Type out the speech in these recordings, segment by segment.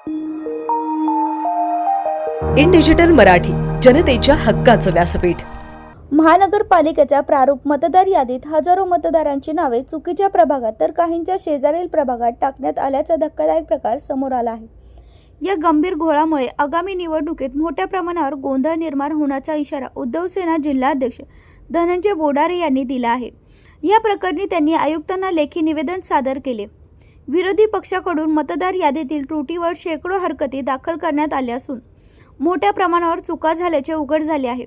In digital Marathi, जनतेच्या हक्काचं व्यासपीठ। महानगरपालिकेच्या प्रारूप मतदार यादीत हजारो मतदारांची नावे चुकीच्या प्रभागात तर काहींच्या शेजारील प्रभागात टाकण्यात आल्याचा धक्कादायक प्रकार समोर आला आहे। या गंभीर घोळामुळे आगामी निवडणुकीत मोठ्या प्रमाणावर गोंधळ निर्माण होण्याचा इशारा उद्धव सेना जिल्हाध्यक्ष धनंजय बोडारे यांनी दिला आहे। या प्रकरणी त्यांनी आयुक्तांना लेखी निवेदन सादर केले। विरोधी पक्षाकडून मतदार यादीतील त्रुटीवर शेकडो हरकती दाखल करण्यात आल्या असून मोठ्या प्रमाणावर चुका झाल्याचे उघड झाले आहे।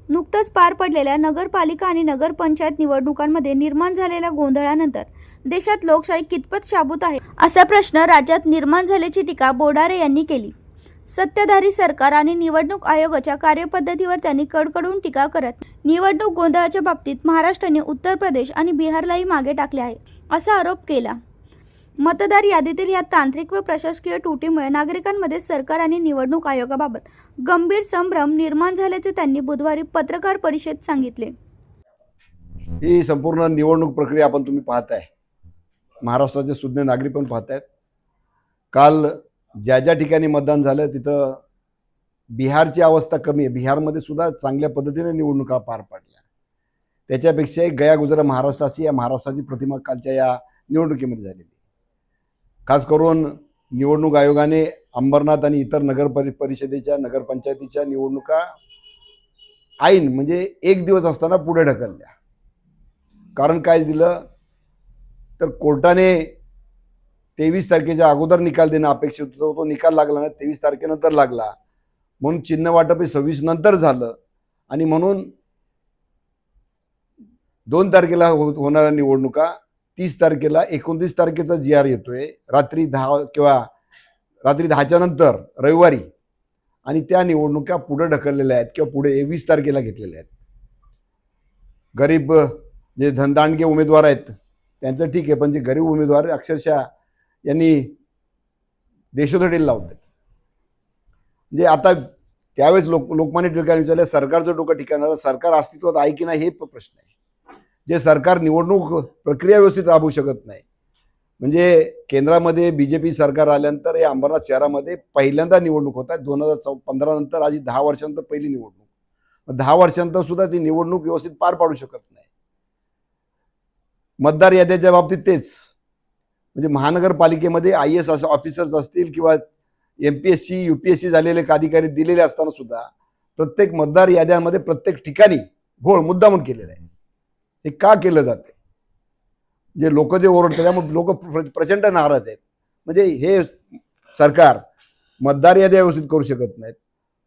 नुकतंच पार पडलेल्या नगरपालिका आणि नगरपंचायत निवडणुकांमध्ये निर्माण झालेल्या गोंधळानंतर देशात लोकशाही कितपत शाबूत आहे असा प्रश्न राज्यात निर्माण झाल्याची टीका बोडारे यांनी केली। सत्ताधारी सरकार आणि निवडणूक आयोगाच्या कार्यपद्धतीवर त्यांनी कडकडून टीका करत निवडणूक गोंधळाच्या बाबतीत महाराष्ट्राने उत्तर प्रदेश आणि बिहारलाही मागे टाकले आहे असा आरोप केला। मतदार यादीतील या तांत्रिक व प्रशासकीय त्रुटीमुळे नागरिकांमध्ये सरकार आणि निवडणूक आयोगाबाबत गंभीर संभ्रम निर्माण झाल्याचे त्यांनी बुधवारी पत्रकार परिषदेत सांगितले। ही संपूर्ण निवडणूक प्रक्रिया आपण तुम्ही पाहताय, महाराष्ट्राचे सुज्ञ नागरिक पण पाहतायत। काल ज्या ज्या ठिकाणी मतदान झालं तिथं बिहारची अवस्था कमी आहे, बिहारमध्ये सुद्धा चांगल्या पद्धतीने निवडणुका पार पडल्या। त्याच्यापेक्षाही गया गुजरा महाराष्ट्र अशी या महाराष्ट्राची प्रतिमा कालच्या या निवडणुकीमध्ये झालेली। खास करून निवडणूक आयोगाने अंबरनाथ आणि इतर नगर परिषदेच्या नगरपंचायतीच्या निवडणुका ऐन म्हणजे एक दिवस असताना पुढे ढकलल्या। कारण काय दिलं तर कोर्टाने 23 तारखेच्या अगोदर निकाल देणं अपेक्षित होतं, तो निकाल लागला नाही, 23 तारखेनंतर लागला। म्हणून चिन्ह वाटप हे 26 नंतर झालं आणि म्हणून 2 तारखेला होणाऱ्या निवडणुका 30 तारखेला 29 तारखेचा GR येतोय रात्री 10 किंवा रात्री 10च्या नंतर रविवारी, आणि त्या निवडणुका पुढे ढकललेल्या आहेत किंवा पुढे 20 तारखेला घेतलेल्या आहेत। गरीब जे धनदांडगे उमेदवार आहेत त्यांचं ठीक आहे, पण जे गरीब उमेदवार अक्षरशः यांनी देशोधडीला लावतात। म्हणजे आता त्यावेळेस लोकमान्य टिळकांनी विचारले सरकारचं डोकं ठिकाणाला, सरकार अस्तित्वात आहे की नाही हे प्रश्न आहे। जे सरकार निवडणूक प्रक्रिया व्यवस्थित राबवू शकत नाही, म्हणजे केंद्रामध्ये BJP सरकार आल्यानंतर या अंबरनाथ शहरामध्ये पहिल्यांदा निवडणूक होत आहे 2015 नंतर, आधी 10 वर्षांनंतर पहिली निवडणूक। 10 वर्षांनंतर सुद्धा ती निवडणूक व्यवस्थित पार पाडू शकत नाही। मतदार याद्याच्या बाबतीत तेच, म्हणजे महानगरपालिकेमध्ये IAS ऑफिसर्स असतील किंवा MPSC UPSC झालेले अधिकारी दिलेले असताना सुद्धा प्रत्येक मतदार याद्यांमध्ये प्रत्येक ठिकाणी घोळ मुद्दामून केलेला आहे। हे का केलं जाते? जे लोक जे ओरडतात त्यामुळे लोक प्रचंड नाराज आहेत। म्हणजे हे सरकार मतदार याद्या व्यवस्थित करू शकत नाहीत,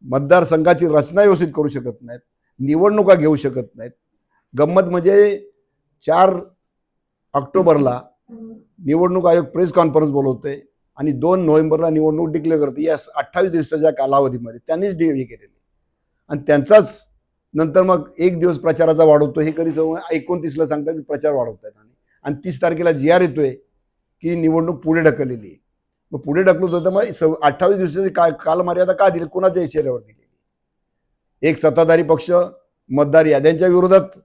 मतदारसंघाची रचना व्यवस्थित करू शकत नाहीत, निवडणुका घेऊ शकत नाहीत। गंमत म्हणजे 4 ऑक्टोबरला निवडणूक आयोग प्रेस कॉन्फरन्स बोलवतोय आणि 2 नोव्हेंबरला निवडणूक डिक्लेअर करते। या 28 दिवसाच्या कालावधीमध्ये त्यांनीच हे केलेले आणि त्यांचाच नंतर मग 1 दिवस प्रचाराचा वाढवतो। हे कधी 29ला सांगतात की प्रचार वाढवतात आणि 30 तारखेला GR येतोय की निवडणूक पुढे ढकललेली आहे। मग पुढे ढकलत होतं, मग 28 दिवसाची कालमर्यादा का दिली, कुणाच्या इशाऱ्यावर दिलेली? एक सत्ताधारी पक्ष मतदार याद्यांच्या विरोधात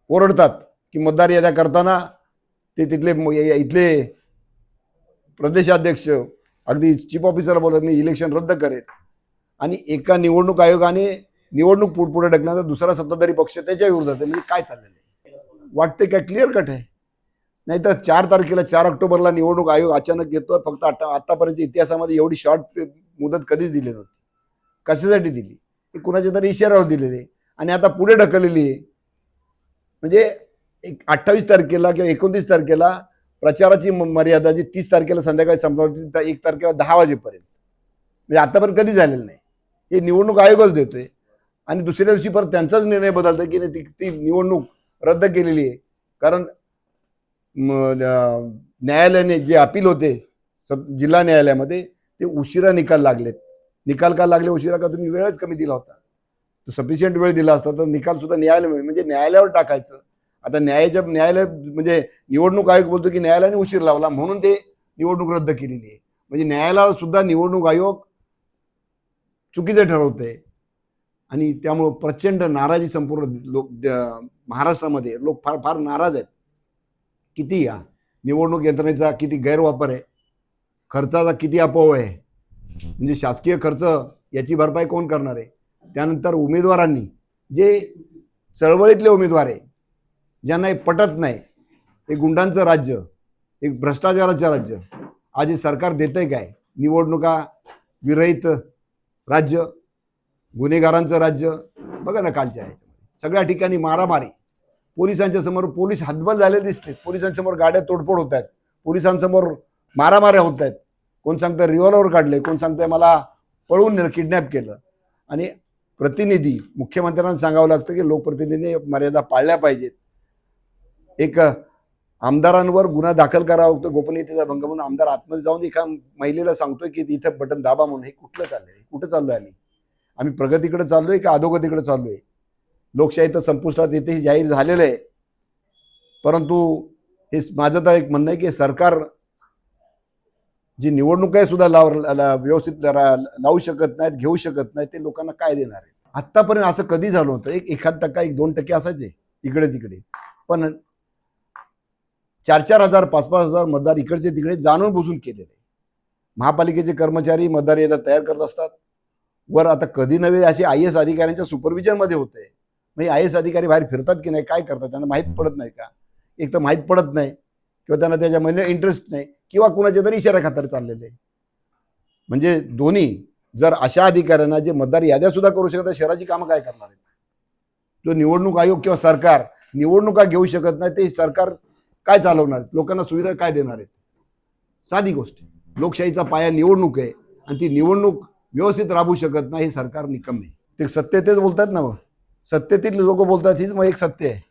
ओरडतात की मतदार याद्या करताना ते इथले प्रदेशाध्यक्ष अगदी चीफ ऑफिसरला बोलत मी इलेक्शन रद्द करेल, आणि एका निवडणूक आयोगाने निवडणूक पुढे ढकलण्याचा दुसरा सत्ताधारी पक्ष त्याच्या विरोधात आहे। म्हणजे काय चाललेलं आहे वाटते काय? क्लिअर कट आहे। नाहीतर 4 तारखेला 4 ऑक्टोबरला निवडणूक आयोग अचानक येतोय। फक्त आतापर्यंत इतिहासामध्ये एवढी शॉर्ट मुदत कधीच दिली नव्हती। कशासाठी दिली? ही कुणाच्या तरी इशाऱ्यावर दिलेली आणि आता पुढे ढकललेली आहे। म्हणजे 28 तारखेला किंवा 29 तारखेला प्रचाराची मर्यादा जी 30 तारखेला संध्याकाळी संपणार होती 1 तारखेला 10 वाजेपर्यंत, म्हणजे आतापर्यंत कधी झालेलं नाही। हे निवडणूक आयोगच देतोय आणि दुसऱ्या दिवशी परत त्यांचाच निर्णय बदलतोय की ती निवडणूक रद्द केलेली आहे। कारण न्यायालयाने जे अपील होते जिल्हा न्यायालयामध्ये ते उशिरा निकाल लागलेत। निकाल का लागले उशिरा? का तुम्ही वेळच कमी दिला होता, तो सफिशियंट वेळ दिला असता तर निकाल सुद्धा न्यायालय म्हणजे न्यायालयावर टाकायचं। आता न्यायालय म्हणजे निवडणूक आयोग बोलतो की न्यायालयाने उशीर लावला म्हणून ते निवडणूक रद्द केलेली आहे। म्हणजे न्यायालयाला सुद्धा निवडणूक आयोग चुकीचे ठरवते आणि त्यामुळे प्रचंड नाराजी संपूर्ण लोक महाराष्ट्रामध्ये लोक फार फार नाराज आहेत। किती या निवडणूक यंत्रणेचा किती गैरवापर आहे। खर्चाचा किती अभाव आहे, म्हणजे शासकीय खर्च याची भरपाई कोण करणार आहे. त्यानंतर उमेदवारांनी जे चळवळीतले उमेदवार आहे, ज्यांना हे पटत नाही, हे गुंडांचं राज्य, एक भ्रष्टाचाराचं राज्य, आज हे सरकार देतंय काय. निवडणुका विरहित राज्य, गुन्हेगारांचं राज्य. बघा ना कालच्या ह्याच्यामध्ये सगळ्या ठिकाणी मारामारी, पोलिसांच्या समोर पोलीस हतबल झालेले दिसते, पोलिसांसमोर गाड्या तोडफोड होत आहेत, पोलिसांसमोर मारामाऱ्या होत आहेत. कोण सांगतं रिव्हॉल्वर काढले, कोण सांगतंय मला पळवून नेलं, किडनॅप केलं. आणि प्रतिनिधी मुख्यमंत्र्यांना सांगावं लागतं की लोकप्रतिनिधीने मर्यादा पाळल्या पाहिजेत. एक आमदारांवर गुन्हा दाखल करावा लागतो गोपनीयतेचा भंग म्हणून. आमदार आतमध्ये जाऊन एका महिलेला सांगतोय की इथं बटन दाबा म्हणून. हे कुठलं चाललंय, कुठं चाललोय आम्ही प्रगतीकडे चाललोय का अधोगतीकडे चाललोय. लोकशाही तर संपुष्टात येते हे जाहीर झालेलं आहे, परंतु हे माझं तर एक म्हणणं आहे की सरकार जी निवडणूक आहे सुद्धा व्यवस्थित लावू शकत नाहीत, घेऊ शकत नाहीत, ते लोकांना काय देणार आहे. आत्तापर्यंत असं कधी झालं होतं. 1% 1-2% असायचे इकडे तिकडे, पण 4-4 हजार 5-5 हजार मतदार इकडचे तिकडे जाणून बुजून केलेले. महापालिकेचे कर्मचारी मतदार याद्या तयार करत असतात. वर आता कधी नव्हे असे IAS अधिकाऱ्यांच्या सुपरविजनमध्ये होते. मग IAS अधिकारी बाहेर फिरतात की नाही, काय करतात, त्यांना माहीत पडत नाही का. एक तर माहीत पडत नाही किंवा त्यांना त्याच्यामध्ये इंटरेस्ट नाही किंवा कुणाच्या तरी इशारा खातर चाललेले. म्हणजे दोन्ही जर अशा अधिकाऱ्यांना जे मतदार याद्या सुद्धा करू शकतात, शहराची कामं काय करणार आहेत. जो निवडणूक आयोग किंवा सरकार निवडणुका घेऊ शकत नाही, ते सरकार काय चालवणार आहेत, लोकांना सुविधा काय देणार आहेत. साधी गोष्ट, लोकशाहीचा पाया निवडणूक आहे आणि ती निवडणूक व्यवस्थित राबवू शकत नाही, हे सरकार निकम्मे. ते सत्तेतेच बोलतात ना, मग सत्तेतील लोक बोलतात हीच मग एक सत्य आहे.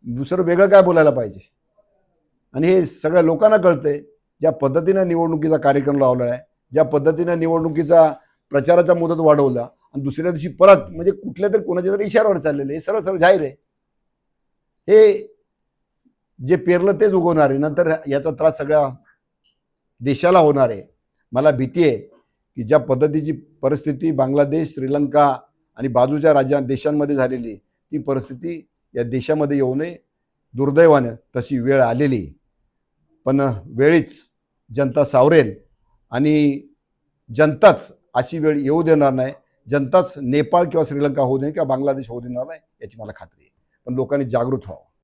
दुसरं वेगळं काय बोलायला पाहिजे. आणि हे सगळ्या लोकांना कळतंय. ज्या पद्धतीनं निवडणुकीचा कार्यक्रम लावला आहे, ज्या पद्धतीनं निवडणुकीचा प्रचाराचा मुदत वाढवला आणि दुसऱ्या दिवशी परत म्हणजे कुठल्या तरी कोणाच्या तरी इशाऱ्यावर चाललेले, हे सरळ सरळ जाहीर आहे. हे जे पेरलं तेच उगवणार आहे. नंतर याचा त्रास सगळ्या देशाला होणार आहे. मला भीती आहे की ज्या पद्धतीची परिस्थिती बांगलादेश, श्रीलंका आणि बाजूच्या देशांमध्ये झालेली, ती परिस्थिती या देशामध्ये येऊ नये. दुर्दैवानं तशी वेळ आलेली, पण वेळीच जनता सावरेल आणि जनताच अशी वेळ येऊ देणार नाही. जनताच नेपाळ किंवा श्रीलंका होऊ दे किंवा बांगलादेश होऊ देणार नाही, याची मला खात्री आहे. पण लोकांनी जागृत व्हावं.